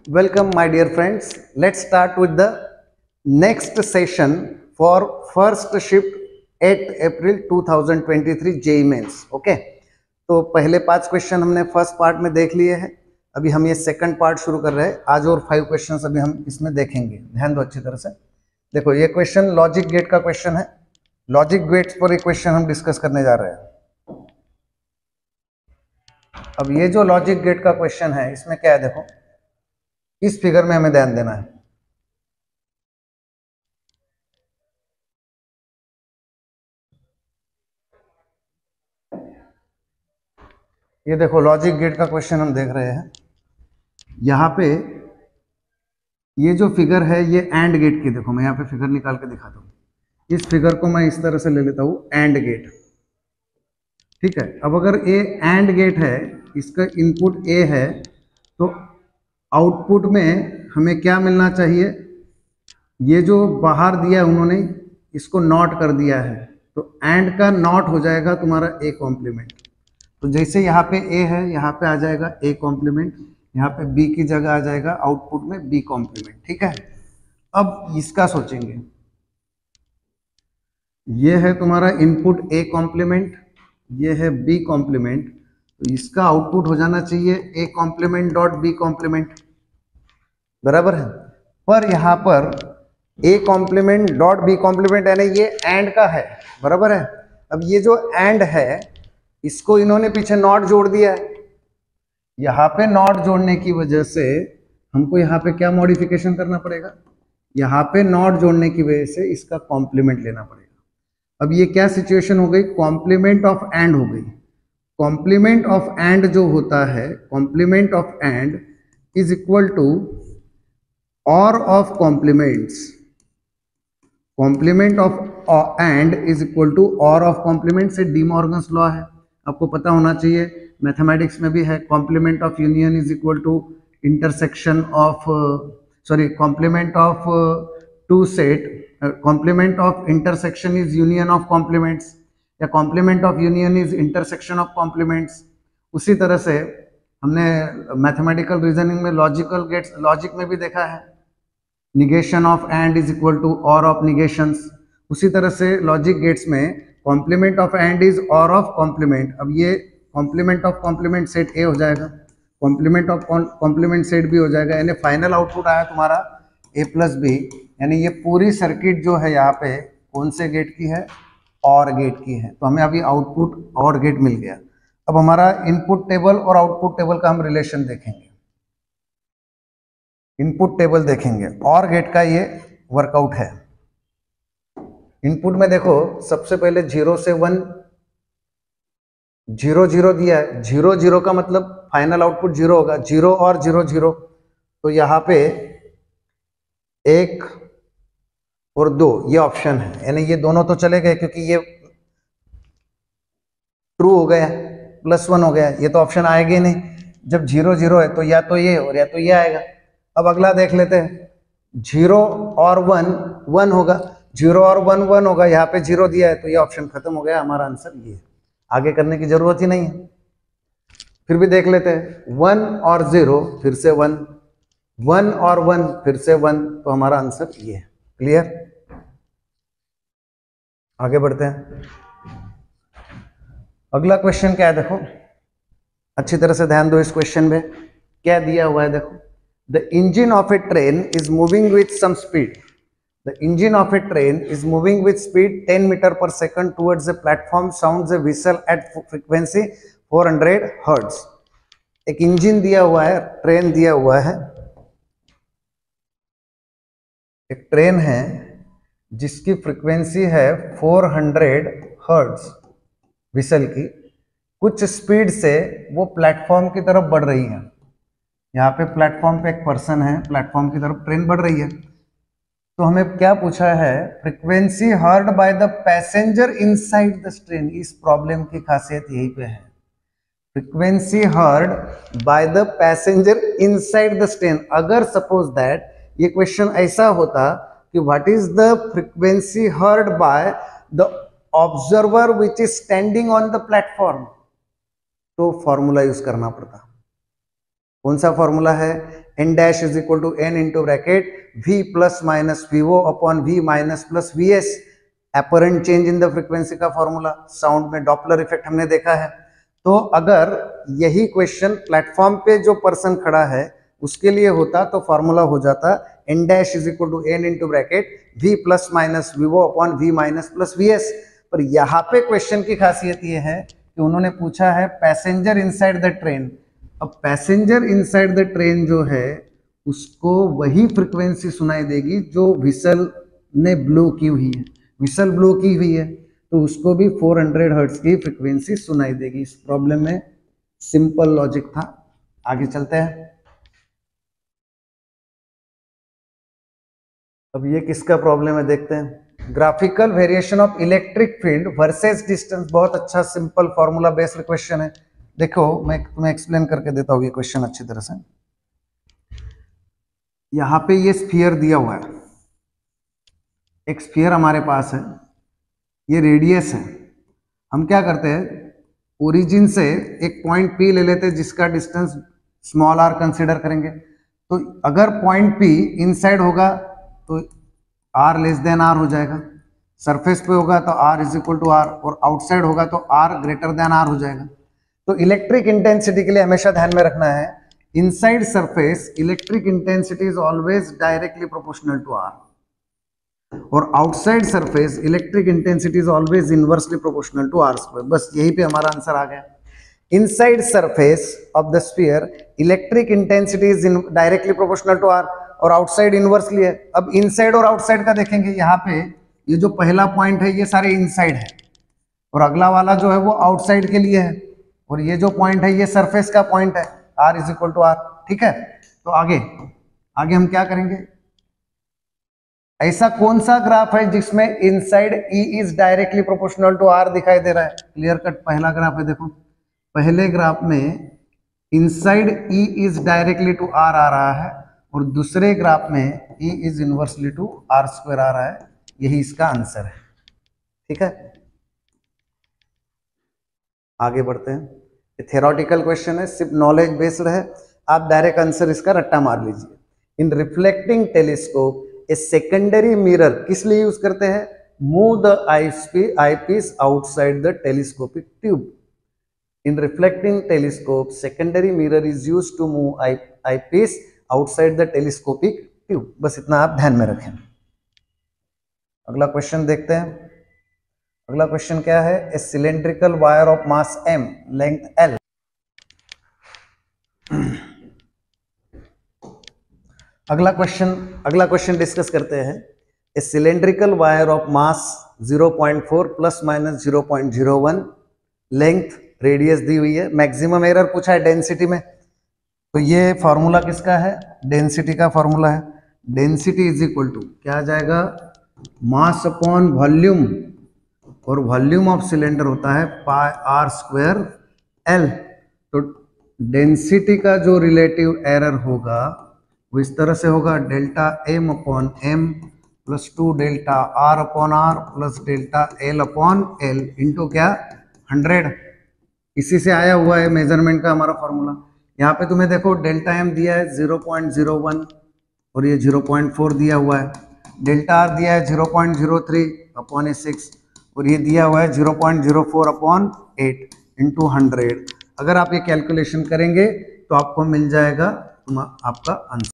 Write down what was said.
Welcome, my dear friends. Let's start with the next session for first shift 8 April 2023 JEE Mains. Okay, तो पहले 5 question हमने first part में देख लिए हैं. अभी हम ये सेकंड पार्ट शुरू कर रहे हैं. आज और 5 क्वेश्चंस अभी हम इसमें देखेंगे. ध्यान दो अच्छी तरह से. देखो, ये क्वेश्चन लॉजिक गेट का क्वेश्चन है. लॉजिक गेट्स पर एक क्वेश्चन हम डिस्कस करने जा रहे हैं. अब ये जो लॉजिक गेट का क्वेश्चन है, इसमें क्या है, देखो इस फिगर में हमें ध्यान देना है. ये देखो लॉजिक गेट का क्वेश्चन हम देख रहे हैं. यहाँ पे ये जो फिगर है ये एंड गेट की. देखो मैं यहाँ पे फिगर निकाल के दिखाता हूँ. इस फिगर को मैं इस तरह से ले लेता हूँ, एंड गेट. ठीक है. अब अगर ये एंड गेट है, इसका इनपुट ए है, तो आउटपुट में हमें क्या मिलना चाहिए. ये जो बाहर दिया उन्होंने इसको नॉट कर दिया है, तो एंड का नॉट हो जाएगा तुम्हारा ए कॉम्प्लीमेंट. तो जैसे यहाँ पे ए है, यहाँ पे आ जाएगा ए कॉम्प्लीमेंट, यहाँ पे बी की जगह आ जाएगा आउटपुट में बी कॉम्प्लीमेंट. ठीक है. अब इसका सोचेंगे, ये है तुम्हारा इनपुट ए कॉम्प्लीमेंट, ये है बी कॉम्प्लीमेंट, तो इसका आउटपुट हो जाना चाहिए A complement dot B complement. बराबर है. पर यहाँ पर A complement dot B complement यानी ये एंड का है. बराबर है. अब ये जो एंड है, इसको इन्होंने पीछे नॉट जोड़ दिया है. यहाँ पे नॉट जोड़ने की वजह से हमको यहाँ पे क्या मॉडिफिकेशन करना पड़ेगा. यहाँ पे नॉट जोड़ने की वजह से इसका कॉम्प्लीमेंट लेना पड़ेगा. अब ये क्या सिचुएशन हो गई, कॉम्प्लीमेंट ऑफ एंड हो गई. कॉम्प्लीमेंट ऑफ एंड जो होता है, complement of and is equal to or of complements. Complement of and is equal to or of complement से डी मॉर्गन्स लॉ है, आपको पता होना चाहिए. मैथमेटिक्स में भी है. Complement of union is equal to intersection of complement of two set. Complement of intersection is union of complements, या complement of union is intersection of complements. उसी तरह से हमने मैथमेटिकल रीजनिंग में लॉजिकल गेट्स, लॉजिक में भी देखा है, negation of and is equal to or of negations. उसी तरह से लॉजिक गेट्स में complement of and is or of complement. अब ये complement of complement set A हो जाएगा, complement of complement set B हो जाएगा, यानी फाइनल आउटपुट आया तुम्हारा ए प्लस बी. यानी ये पूरी सर्किट जो है यहाँ पे कौन से गेट की है, और गेट की है. तो हमें अभी आउटपुट और गेट मिल गया. अब हमारा इनपुट टेबल और आउटपुट टेबल का हम रिलेशन देखेंगे. इनपुट टेबल देखेंगे, और गेट का ये वर्कआउट है. इनपुट में देखो सबसे पहले 0 से 1, 0 0 दिया है. 0 0 का मतलब फाइनल आउटपुट 0 होगा. 0 और 0 0, तो यहाँ पे 1 और 2 ये ऑप्शन है, यानी ये दोनों तो चले गए क्योंकि ये ट्रू हो गया, +1 हो गया. ये तो ऑप्शन आएगा ही नहीं. जब 0 0 है तो या तो ये और या तो ये आएगा. अब अगला देख लेते हैं. 0 और 1 1 होगा, 0 और 1 1 होगा. यहाँ पे 0 दिया है तो ये ऑप्शन खत्म हो गया. हमारा आंसर ये है, आगे करने की जरूरत ही नहीं है. फिर भी देख लेते हैं. 1 और 0 फिर से 1, 1 और 1 फिर से 1, तो हमारा आंसर ये है. क्लियर. आगे बढ़ते हैं. अगला क्वेश्चन क्या है, देखो अच्छी तरह से ध्यान दो. इस क्वेश्चन में क्या दिया हुआ है, देखो. The engine of a train is moving with some speed. The engine of a train is moving with speed 10 meter per second towards a platform, sounds a whistle at frequency 400 hertz. एक engine दिया हुआ है, train दिया हुआ है. एक train है जिसकी फ्रीक्वेंसी है 400 हर्ट्ज विसल की. कुछ स्पीड से वो प्लेटफॉर्म की तरफ बढ़ रही है. यहाँ पे प्लेटफॉर्म पे एक पर्सन है, प्लेटफॉर्म की तरफ ट्रेन बढ़ रही है. तो हमें क्या पूछा है, frequency heard by the passenger inside the train. इस प्रॉब्लम की खासियत यही पे है, frequency heard by the passenger inside the train. अगर सपोज दैट ये क्वेश्चन ऐसा होता कि what is the frequency heard by the observer which is standing on the platform, तो फॉर्मूला यूज करना पड़ता. कौन सा फॉर्मूला है, n dash is equal to n into bracket v plus minus vo upon v minus plus vs, apparent change in the frequency का formula, sound में Doppler effect हमने देखा है। तो अगर यही क्वेश्चन प्लेटफॉर्म पे जो पर्सन खड़ा है उसके लिए होता तो फॉर्मूला हो जाता n dash is equal to n into bracket v plus minus vo upon v minus plus vs। पर यहाँ पे क्वेश्चन की खासियत ये है कि उन्होंने पूछा है पैसेंजर इनसाइड द ट्रेन। अब पैसेंजर इनसाइड द ट्रेन जो है उसको वही फ्रीक्वेंसी सुनाई देगी जो व्हिसल ने ब्लो की हुई है, व्हिसल ब्लो की हुई है तो उसको भी 400 हर्ट्ज की फ्रीक्वेंसी सुनाई देगी। इस प्रॉब्लम में सिंपल लॉजिक था। आगे चलते हैं। अब ये किसका प्रॉब्लम है देखते हैं। Graphical variation of electric field versus distance, बहुत अच्छा सिंपल फॉर्मूला बेस्ड क्वेश्चन है। देखो मैं तुम्हें एक्सप्लेन करके देता हूँ ये क्वेश्चन अच्छी तरह से। यहाँ पे ये स्फीयर दिया हुआ है, एक स्फीयर हमारे पास है, ये रेडियस है। हम क्या करते हैं, ओरिजिन से एक पॉइंट P ले लेते हैं जिसका डिस्टेंस स्मॉल r कंसीडर करेंगे। तो अगर पॉइंट P इनसाइड होगा तो r लेस देन r हो जाएगा, सरफेस पे होगा तो r is equal to r, और आउटसाइड होगा तो r ग्रेटर देन r हो जाएगा। तो इलेक्ट्रिक इंटेंसिटी के लिए हमेशा ध्यान में रखना है, inside surface electric intensity is always directly proportional to r, और outside surface electric intensity is always inversely proportional to r square. बस यही पे हमारा आंसर आ गया। Inside surface of the sphere electric intensity is directly proportional to r, और outside inversely है। अब इनसाइड और आउटसाइड का देखेंगे, यहाँ पे ये जो पहला पॉइंट है ये सारे इनसाइड है, और अगला वाला जो है वो आउटसाइड के लिए है, और ये जो पॉइंट है ये सरफेस का पॉइंट है, r is equal to r। ठीक है, तो आगे हम क्या करेंगे, ऐसा कौन सा ग्राफ है जिसमें inside E is directly proportional to R दिखाई दे रहा है। क्लियर कट पहला ग्राफ है। देखो पहले ग्राफ में inside E is directly to R आ रहा है, और दूसरे ग्राफ में E is inversely to R square आ रहा है। यही इसका आंसर है। ठीक है, आगे बढ़ते हैं। थ्योरेटिकल क्वेश्चन है, सिर्फ नॉलेज बेस्ड है, आप डायरेक्ट आंसर इसका रट्टा मार लीजिए। In reflecting telescope a secondary mirror किस लिए यूज करते हैं, move the eyepiece outside the telescopic tube. In reflecting telescope secondary mirror is used to move eyepiece outside the telescopic tube. बस इतना आप ध्यान में रखें। अगला क्वेश्चन देखते हैं। अगला क्वेश्चन क्या है, a cylindrical wire of mass m length l। अगला क्वेश्चन डिस्कस करते हैं। A cylindrical wire of mass 0.4 plus minus 0.01 length radius दी हुई है, मैक्सिमम एरर पूछा है डेंसिटी में। तो ये फॉर्मूला किसका है, डेंसिटी का फॉर्मूला है। डेंसिटी इज इक्वल टू क्या आ जाएगा, मास अपॉन वॉल्यूम, और वॉल्यूम ऑफ सिलेंडर होता है पाई r स्क्वायर l। तो डेंसिटी का जो रिलेटिव एरर होगा वो इस तरह से होगा, delta m upon m plus 2 delta r upon r plus delta l upon l into क्या 100। इसी से आया हुआ है मेजरमेंट का हमारा फॉर्मूला। यहाँ पे तुम्हें देखो डेल्टा m दिया है 0.01 और ये 0.4 दिया हुआ है, डेल्टा r दिया है 0.03 अपॉन 6 और ये दिया हुआ है 0.04 अपॉन 8 इंटू 100। अगर आप ये कैलकुलेशन करेंगे तो आपको मिल जाएगा आपका आंसर।